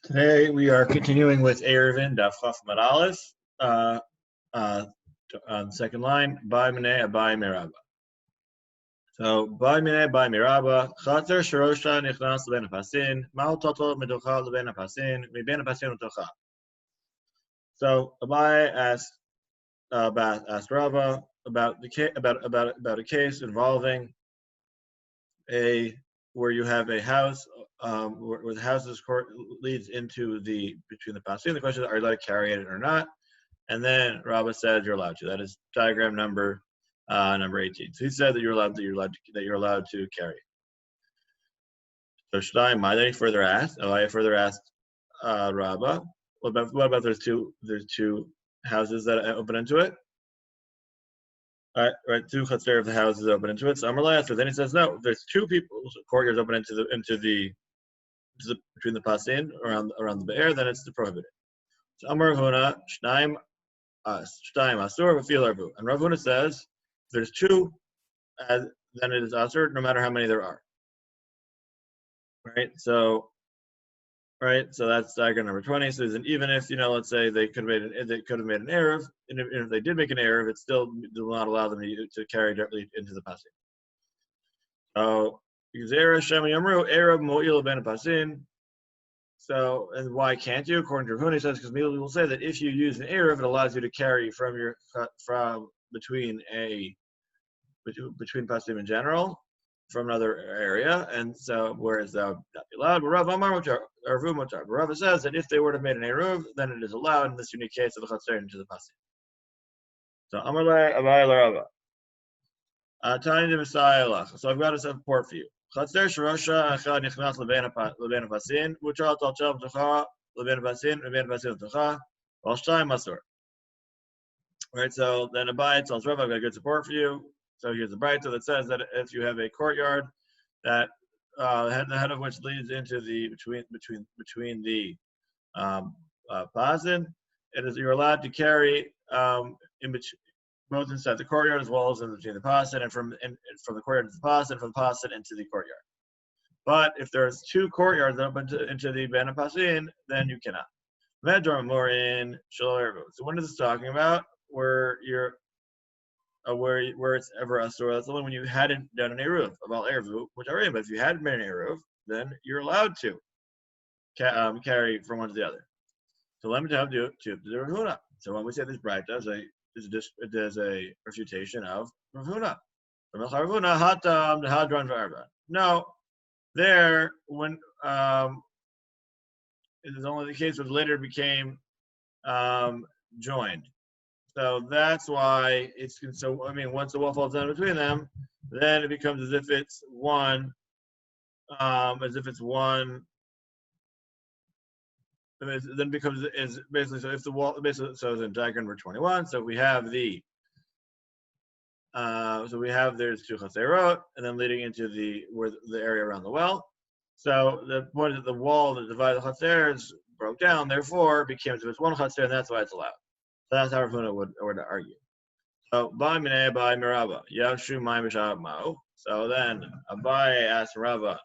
Today we are continuing with Eruvin, Daf Chaf Mad Aleph, on the second line, Bay Minei Bay Miraba. So, Bay Minei Bay Miraba, Chater Sharosha Nichnas Leben Hapasin, Mal Total Meducha Leben Hapasin, Miben Hapasin Utocha. So, Abai asked Rava about a case involving where you have a house where the house's court leads into between the pasim. The question is, are you allowed to carry it or not? And then Rabbah said you're allowed to. That is diagram number 18. So he said that you're allowed to carry it. So should I? Then he further asked. I further asked Rabbah. What about there's two houses that open into it? Right, two chutzner of the houses open into it. So Amar, so then he says no. There's two people's courtyards open into the between the pasin around the be'er. Then it's prohibited. So Amar Huna Shnaim Asur V'Fil Arvu. And Rav Huna says if there's two, then it is asur no matter how many there are. Right. So that's diagram number 20. So even if let's say they could have made an eruv, and if they did make an eruv, it still will not allow them to carry directly into the pasin. So So, and why can't you? According to Rav Huna, he says because we will say that if you use an eruv, it allows you to carry from between pasim in general from another area, and so whereas that would not be allowed. But Rava says that if they were to have made an eruv, then it is allowed in this unique case of the chatzar into the pasim. So Amalei Abai Rava. Tani de Messiah. So I've got a support for you. Chatzar Sharosha Echad Nichnas Leben Pasin, Muchal Talchel B'Tocha Leben Pasin B'Tocha, Al Shtayim Masur. Right. So then Abai tells Rava, I've got good support for you. So here's a BAYT that says that if you have a courtyard that the head of which leads into the between the pasin, you're allowed to carry in between both inside the courtyard as well as in between the pasin and from the courtyard to the pasin, from the pasin into the courtyard. But if there's two courtyards that open into the ben pasin, then you cannot. Medrash more in Shalom. So what is this talking about? Where it's ever asur, that's only when you hadn't done an eruv about eruv, which are in. But if you hadn't made an eruv, then you're allowed to carry from one to the other. So let me tell you to the Rav Huna. So when we say this BAYT, there's a refutation of Rav Huna. No, there when it is only the case which later became joined. So that's why once the wall falls down between them, then it becomes as if it's one, then it becomes is basically, so if the wall, basically, so in diagram number 21, so we have there's two chaserot, and then leading into the area around the well. So the point is that the wall that divided the chasers broke down, therefore became as if it's one chaser, and that's why it's allowed. So that's how Rav Huna would argue. So Bay Minei Bay Miraba Yavshu Mai Mishab Mao. So then Abai asked Rava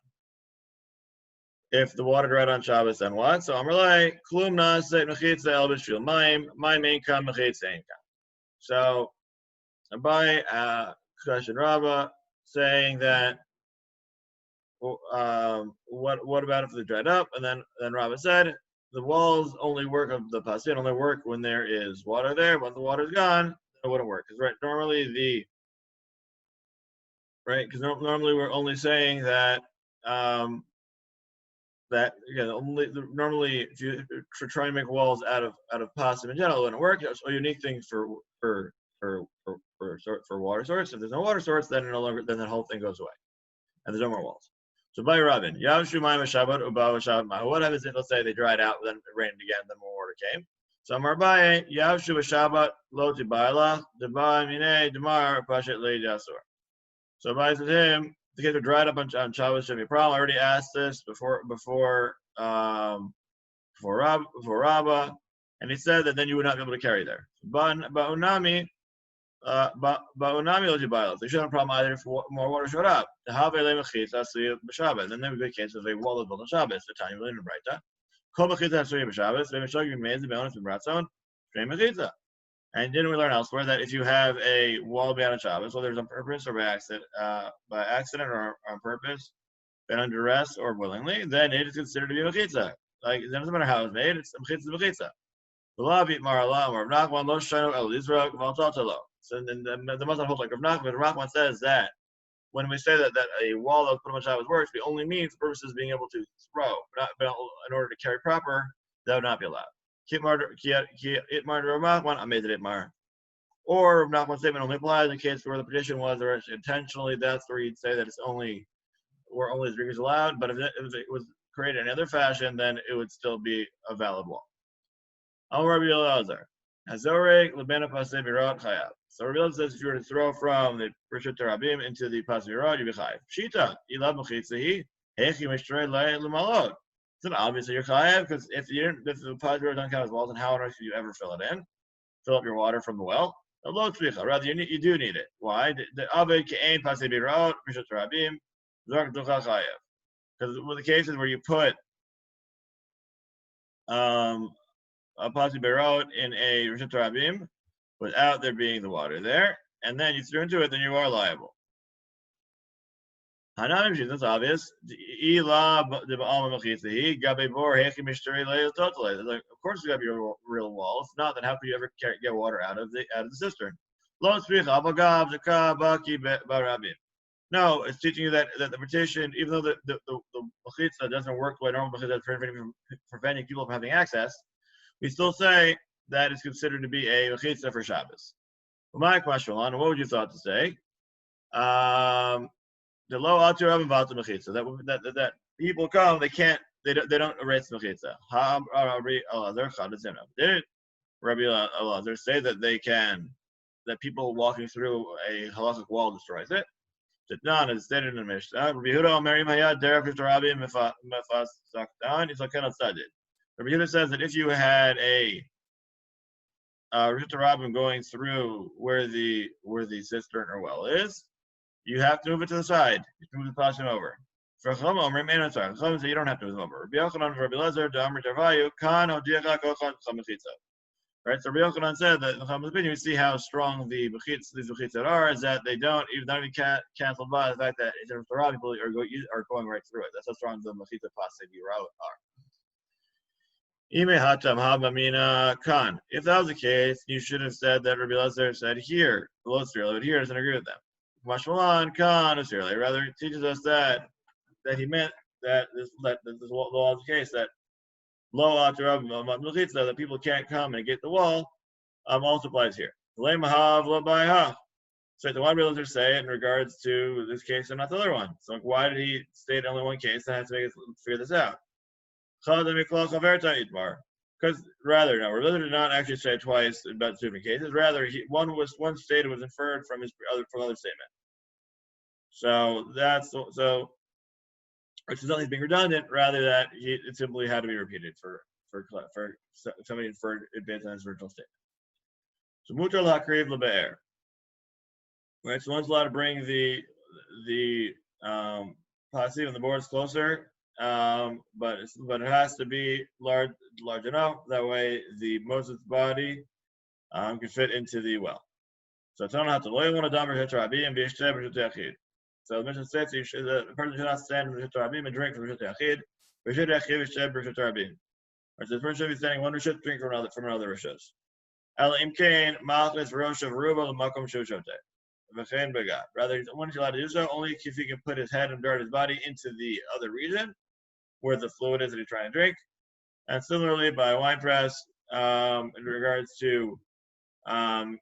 if the water dried on Shabbos, then what? So Amrlei Klum Naset Mechitza El B'Shvil Maim Maim Kam Mechitza Kam. So Abai questioned Rava, saying that what about if they dried up? And then Rava said the walls only work of the pasin only work when there is water there. Once the water's gone, it wouldn't work. Because normally we're only saying that normally if you try and make walls out of pasim in general, it wouldn't work. It's a unique thing for water source. If there's no water source, then the whole thing goes away, and there's no more walls. So by Rabin, Yavshu Mayim Shabbat Uba Shabbat Mahu. What happens if, let's say, they dried out, then it rained again, then more water came? So Marbaye Yavshu Shabbat Lo Tibayla Deba Mine Demar Pashet Le Jasur. So by him, the kids were dried up on Shabbos shouldn't be a problem. I already asked this before Rabbah, and he said that then you would not be able to carry there. Ba'unami they shouldn't have a problem either if more water showed up. Then there would be a case of a wall that built on Shabbos. The time you live in Beit. Kol mechitza hashoyim b'Shabbos, v'meshogim mezid be'onis b'mratzon, shrei mechitza. And didn't we learn elsewhere that if you have a wall beyond Shabbos, whether it's on purpose or by accident or on purpose, been under duress or willingly, then it is considered to be mechitza. Like it doesn't matter how it's made; it's mechitza. So then the Muslim holds like Rav Nachman says that when we say that a wall of put on Shabbos works, we only mean for purposes of being able to throw, but in order to carry proper, that would not be allowed. Or Rav Nachman's statement only applies in case where the petition was or intentionally. That's where you'd say that it's only where only the drink is allowed. But if it was created in any other fashion, then it would still be a valid wall. So Rabbi Elazar says if you were to throw from the Rishut Rabim into the Pas Virot, you'd be chayav. Shita, ilav mechitzahi, hechi mishtray l'malot. It's not obvious that you're chayav because if the Pas Virot don't count as walls, then how on earth do you ever fill it in? Fill up your water from the well? Rather, you do need it. Why? The Abed Ke'ain Pas Virot, Rishut Rabim, Zark Ducha chayav. Because with the cases where you put a Pasi Berot in a Rishut Rabim without there being the water there, and then you threw into it, then you are liable. Hananim, that's obvious. Of course, you have your real wall. If not, then how could you ever get water out of the cistern? No, it's teaching you that the petition, even though the mechitza doesn't work the way normal mechitza preventing people from having access, we still say that it's considered to be a mechitza for Shabbos. My question, what would you thought to say? The lo atu rabim v'atu mechitza. That people come, they don't erase mechitza. Did Rabbi Elazar say that they can, that people walking through a halachic wall destroys it? None is stated in the Mishnah. Rabbi Yehuda Omerim Hayad Derech Rabim Mefas Zakdan Yisaken Tzadid. Rabbi Yehuda says that if you had a Rishut Rabim going through where the cistern or well is, you have to move it to the side. You can move the pashim over. For Chacham Omerim Ein Tzar. Chacham say you don't have to move them over. Rabbi Yochanan Rabbi Elazar D'Amar Tarvayu Kan Odiacha Kochan Chamechitza. Right, so Rabbi Yochanan said that in the Chacham's opinion, we see how strong these mechitzot are, is that they don't even canceled by the fact that in Torah people are going right through it. That's how strong the mechitzot pasei are. Ime hatam habamina kan. If that was the case, you should have said that Rabbi Elazar said here, below Sirle, but here doesn't agree with them. Mashmalan kan Sirle. Rather, it teaches us that he meant that this law is the case that lo that people can't come and get the wall also applies here. So the one Elazar say in regards to this case and not the other one. So why did he state only one case? I have to figure this out. Because rather, no, Elazar did not actually say twice about two different cases. Rather, one stated was inferred from other statement. So which is only being redundant, rather that it simply had to be repeated for somebody inferred it based on his original statement. So mutar l'hakriv l'be'er. Right, so one's allowed to bring the pasiv and the boards closer, but it has to be large enough that way most of its body can fit into the well. So tell not to loy one adam or hetrabi and be ishtab or yachid. So the Mishnah states the person should not stand for Rishut Rabim and drink from Rishut Yachid. Rishut Yachid is Sheb Rishut Rabim. Or so the person should be standing one Rishut, drink from another Rishut. Ela imkain malchus rosh of ruba l'makom shushote. V'chein begat. Rather, one is allowed to do so only if he can put his head and dirt his body into the other region where the fluid is that he's trying to drink. And similarly, by a wine press, in regards to the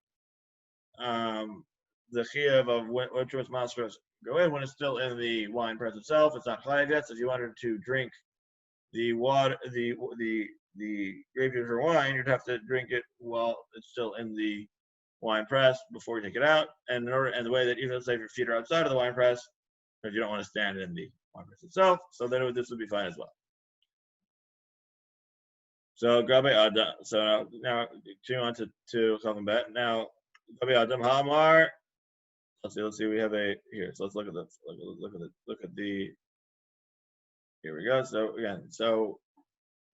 chiyuv of which was masters go in when it's still in the wine press itself. It's not chayav yet. So if you wanted to drink the water, the grape juice or wine, you'd have to drink it while it's still in the wine press before you take it out. And the way that even say if your feet are outside of the wine press, because you don't want to stand in the wine press itself, so then this would be fine as well. So Gabe Adam. So now continue on to Chaim Bet. Now Gabe Adam Hamar. Let's see. We have here. So let's look at this. Look at the. Here we go. So again,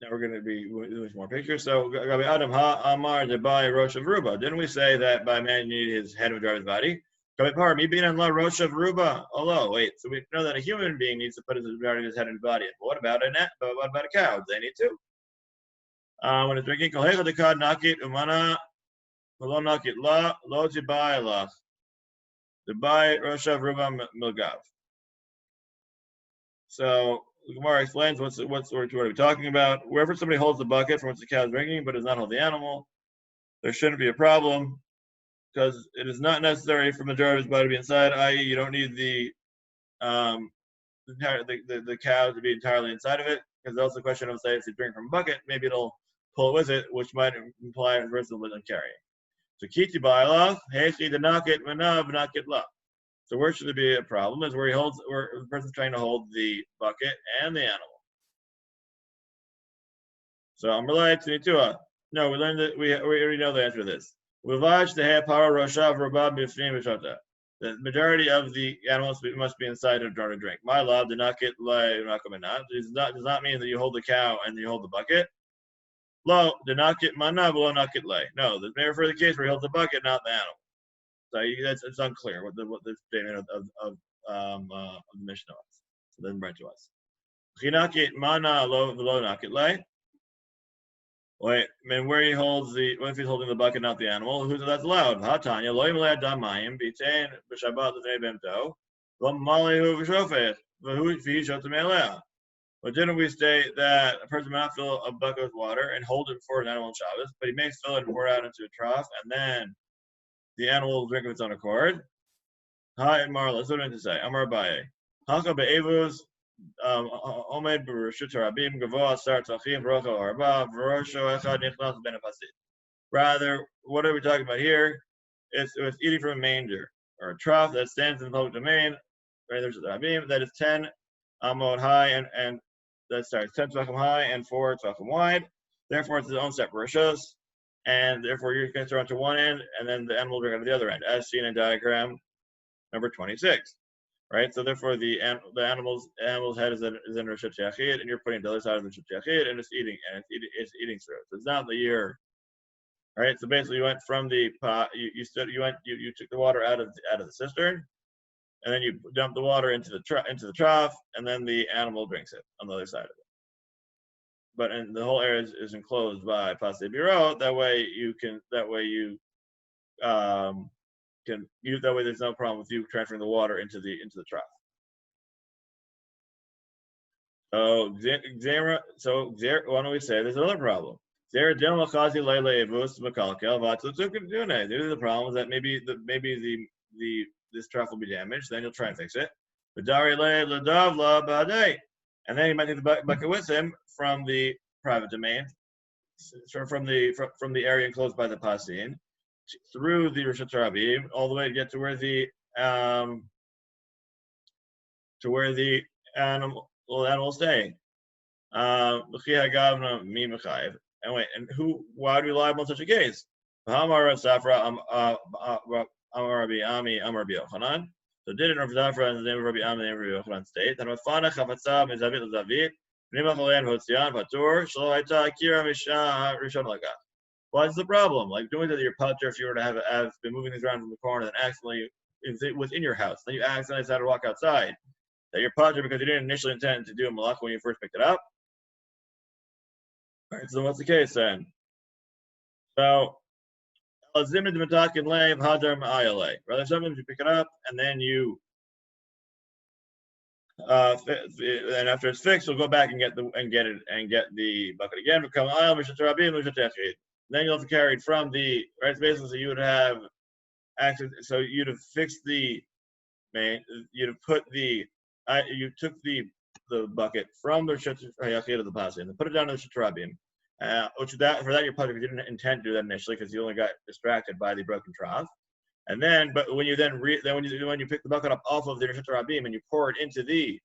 Now we're going to be doing some more pictures. So, Rabbi Adam Ha Amar Debai Rosh of Ruba. Didn't we say that by man you need his head of driver's body? Rabbi Par, me being Allah Rosh of Ruba. Oh, wait. So we know that a human being needs to put his head in his body. But what about a net? But what about a cow? They need to. When it's drinking, Kohecha Dekad Nakit Umana Velo Nakit La Lo Jibai Lach. Debai Rosh of Ruba Milgav. So the Gemara explains what are we talking about. Wherever somebody holds the bucket from which the cow is drinking, but does not hold the animal, there shouldn't be a problem because it is not necessary for the majority of his body to be inside. I.e., you don't need the cow to be entirely inside of it. Because there's also a question of say if you drink from a bucket, maybe it'll pull it with it, which might imply a person isn't carrying. So kiti ba'alach hechi denakit manav nakit la. So where should there be a problem is where the person's trying to hold the bucket and the animal. So I'm related to Nitua. No, we learned that we already know the answer to this. The majority of the animals must be inside of jar to drink. My love did not get does not mean that you hold the cow and you hold the bucket. Lo did not get mana, will not get lay. No, this may refer to the case where he holds the bucket, not the animal. So it's unclear what the statement of the Mishnah was. So then bring to us. Chinakit mana lo nakit lay. Wait, I mean, what if he's holding the bucket, not the animal? That's allowed? Hatanya lo yimle damayim bitain b'shabbat l'nei bemto v'malihu v'shofech v'hu v'hishotem elea. But didn't we state that a person may not fill a bucket with water and hold it for an animal on Shabbos, but he may fill it and pour it out into a trough, and then the animal will drink of its own accord? Hi, Marla. That's what I meant to say. Amar Abaye. Haka be'evus omed b'reshut harabim gavoa sar tzachim v'rocha arba v'rosho echad nichnas ben apasit. Rather, what are we talking about here? It's eating from a manger or a trough that stands in the public domain. Right, there's harabim that is 10 amot high and that starts 10 tzachim high and 4 tzachim wide. Therefore, it's its own separate rishos, and therefore you're going to throw it to one end, and then the animal will drink out of the other end, as seen in diagram number 26. Right, so therefore the animal's head is in Rishut Yachid, and you're putting the other side of the Rishut Yachid, and it's eating through it. So it's not that you're, right. So basically, you went from the pot, you took the water out of the cistern, and then you dump the water into the trough, and then the animal drinks it on the other side of it. But and the whole area is enclosed by Pasei Biro. That way there's no problem with you transferring the water into the trough. So why don't we say there's another problem? Maybe the problem is that maybe this trough will be damaged. Then you'll try and fix it. And then he might take the bucket with him from the private domain, from the area enclosed by the pasin, through the Rishut Rabim, all the way to get to where the animal is staying. And wait, and why would we liable in such a case? So did it Rav Zafra and the name of Rabbi Am and the name of Rabbi Yochanan state? And Mafana Chafatzah Mizavit Lazavit, Nimachalean Hotzian Patur, Shaloita Akira Misha Rishon Lagah. What's the problem? Like doing that your putter, if you were to have been moving things around from the corner, then accidentally it was in your house, then you accidentally decided to walk outside. That your putter because you didn't initially intend to do a malach when you first picked it up. All right, so what's the case then? So rather, sometimes you pick it up and then you and after it's fixed, we'll go back and get the bucket again. Become then you'll have to carry it from the right. So basically, so you would have actually. So you'd have fixed the main. You'd have put the. You took the bucket from the Rishut Hayachid of the Pasin and put it down to the Rishut Rabim. For that you're putter because you didn't intend to do that initially because you only got distracted by the broken trough. And then, but when you when you pick the bucket up off of the Rishut Rabim and you pour it into the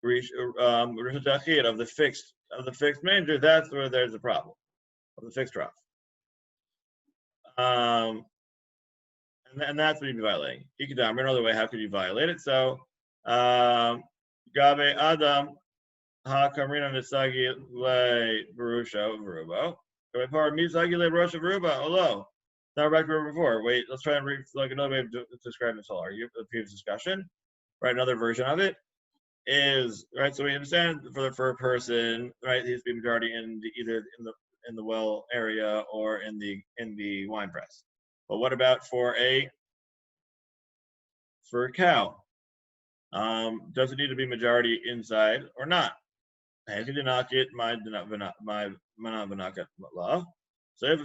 Rishut Achid of the fixed manger, that's where there's a problem of the fixed trough. And that's what you'd be violating. Ikadam, another way, how could you violate it? So, Gabe Adam, Ha kamrina misagi le barusha veruba. Par misagi le barusha veruba. Hello. Now we're back to where before. Wait, let's try and read like another way of describing this whole argument, the previous discussion. Right, another version of it is right. So we understand for a person, right, he's the majority in the either in the well area or in the wine press. But what about for a cow? Does it need to be majority inside or not? So if it's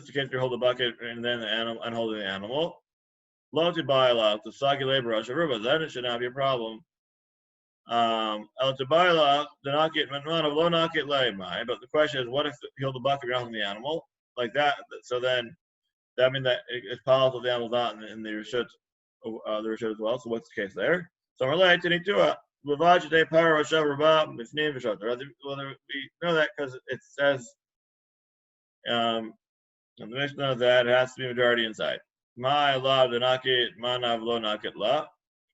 the case, you hold the bucket and then the animal and holding the animal, then it should not be a problem. But the question is, what if you hold the bucket around the animal like that? So then that means that it's possible the animal's not in the reshut, as well. So what's the case there? So we're like to whether we know that because it says in the Mishnah that it has to be majority inside. My law the nakit manav lo nakit la.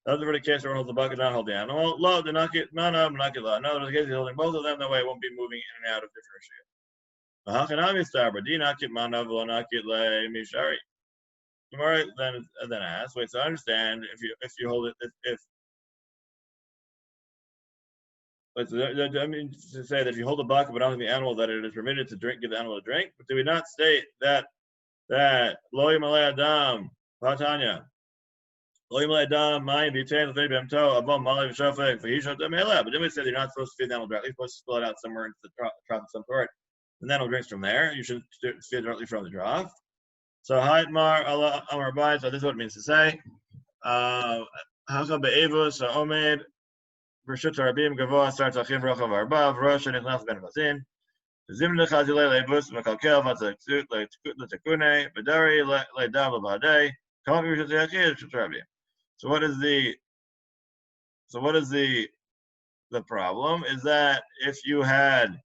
That's the case where holds the bucket, not hold the animal. Lo the nakit manav nakit la. No, in the case he's holding both of them, that way it won't be moving in and out of different rishuyot. Then I ask, wait, so I understand if you hold it if I mean to say that if you hold the bucket but not the animal, that it is permitted to give the animal a drink. But do we not state that lo yimalei adam vatanya lo yimalei adam mayim b'tein l'fnei b'emto abom malei v'shofek v'hishot demela? But then we say you're not supposed to feed the animal directly. You're supposed to spill it out somewhere into the trough of some sort. And the animal drinks from there. You should feed directly from the trough. So Haitmar Allah Amar BAYT. So this is what it means to say. Hachal be'evus ha'omed Reshut Rabim Gavoa starts Achim Rochav Arbav Rosh Nichnas Ben Vasin Zim Lechazile Lebus Mekalkel Vatzekune Bedari Ledav Labadei Come up Reshut Yachid Reshut Rabim. So what is the problem? Is that if you had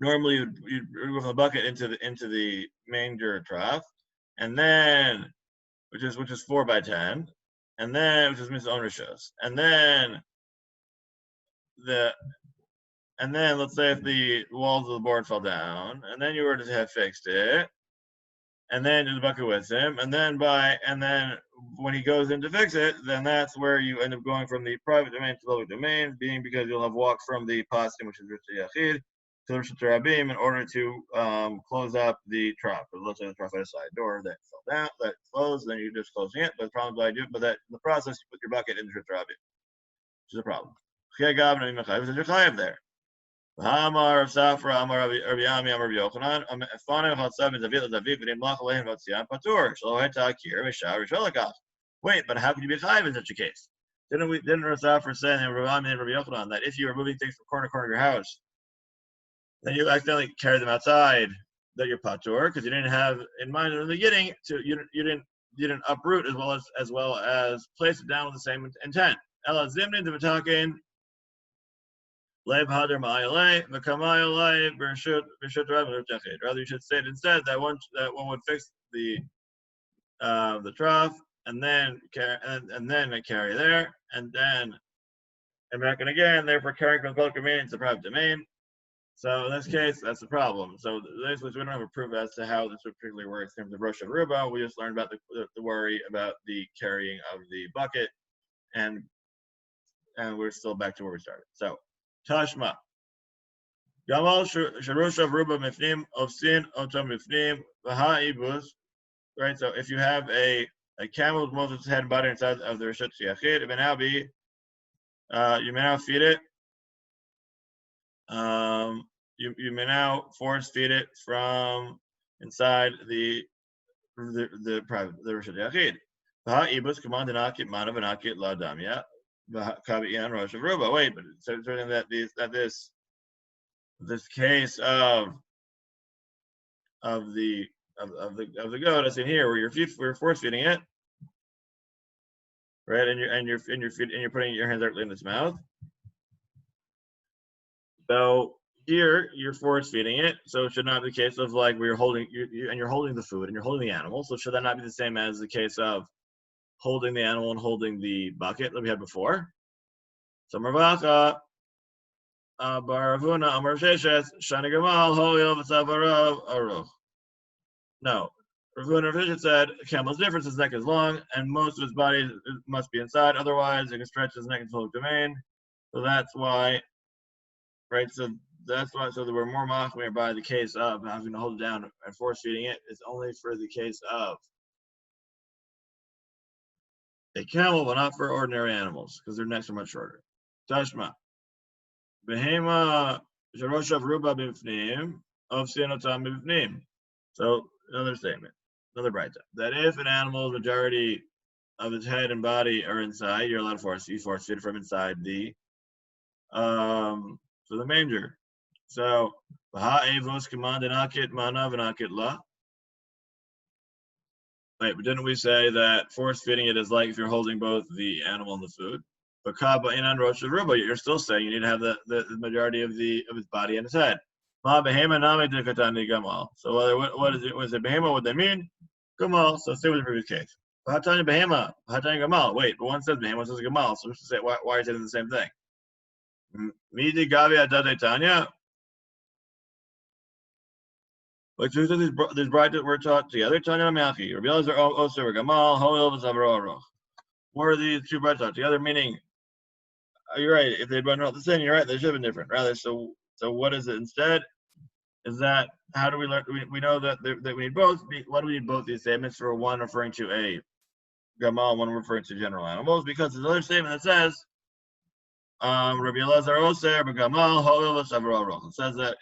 normally you'd remove the bucket into the manger trough, and then which is 4x10, and then which is Mrs. Onrishos, and then let's say if the walls of the board fell down, and then you were to have fixed it, and then do the bucket with him, and then when he goes in to fix it, then that's where you end up going from the private domain to the public domain, being because you'll have walked from the pasim, which is Rishut Yachid, to the Rishut Rabim in order to close up the trough. But let's say the trough had a side door that fell down, that closed, then you're just closing it. But the problem is but that in the process you put your bucket in the Rishut Rabim, which is a problem. There. Amar of Safra, Amar of Yami, Amar of Yochanan, Afana Hatsav is a villa David, and Machalain Vatsian Patur, Shalohetak here, Mishar, Shalakach. Wait, but how can you be chayiv in such a case? Didn't Safra say in Ravami and Rabbi Yochanan that if you were moving things from corner to corner of your house, then you accidentally carry them outside, that you're patur, because you didn't have in mind in the beginning you didn't uproot as well as place it down with the same intent. Ela zimnin devatakin. Rather, you should say it instead that one would fix the trough and then carry there and back and again. Therefore, carrying from the public domain into the private domain. So in this case, that's the problem. So we don't have a proof as to how this particularly works in terms of Rosh Ruba. We just learned about the worry about the carrying of the bucket, and we're still back to where we started. So. Tashma. Gamal Sharusha Ruba Mifnim Ofsin Otom Mifnim Vahaibus. Right, so if you have a camel with most of its head and body inside of the Rishut Yachid, it may now be you may now feed it. You may now force feed it from inside the private the Rishut Yachid. Vahaibus command Anakit Manav Anakit La Damya. Wait, but it's certain that this case of the goat as in here, where you're force feeding it, right, and you're putting your hands directly in its mouth. So here you're force feeding it, so it should not be the case of like where you're holding the food and you're holding the animal. So should that not be the same as the case of holding the animal and holding the bucket that we had before? So Marvacha, Baravuna Amar Sheshes Shani Gamal Hoyel V'Tzavarav Aruch. No, Ravuna Rishon said a camel's different. His neck is long, and most of his body must be inside. Otherwise, it can stretch his neck into public domain. So that's why, right? So that's why. So there were more machmir by the case of having to hold it down and force feeding it. It's only for the case of a camel, but not for ordinary animals because their necks are much shorter. Tashma. Behema Jeroshav Ruba Bifnim of Sienotam Bifnim. So another statement, another BAYT. That if an animal's majority of its head and body are inside, you're allowed to force feed from inside the manger. So Ha'evos command anakit mana v'anakit la. Wait, but didn't we say that force feeding it is like if you're holding both the animal and the food? But kaba inan rosh ruba, you're still saying you need to have the majority of his body and his head. Ma behema nami dekatani gamal. So what is it? Was it behema? What they mean? Gamal. So stay with the previous case. Hatani behema, hatani gamal. Wait, but one says behema, one says gamal. So we should say why are you saying the same thing? Midi gavi adate tanya. Like two of these BAYT that were taught together. Tanya Maki. Rabbi Elazar Oser Gamal Hoel V'Zavro. What are these two BAYT taught together? Meaning, you're right. If they'd been out the same, you're right. They should have been different. Rather, so what is it instead? Is that how do we learn? We know that we need both. Why do we need both these statements? For one referring to a gamal, one referring to general animals, because there's another statement that says Rabbi Elazar Oser Gamal Hoel V'Zavro. It says that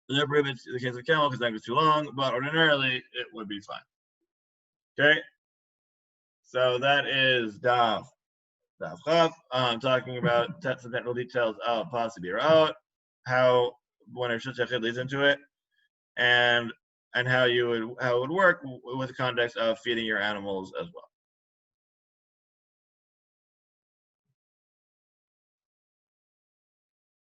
the prohibits the case of camel because that was too long, but ordinarily it would be fine. Okay, so that is Daf Chaf. Talking about technical details of possibly out, how when a shut leads into it, and how it would work with the context of feeding your animals as well.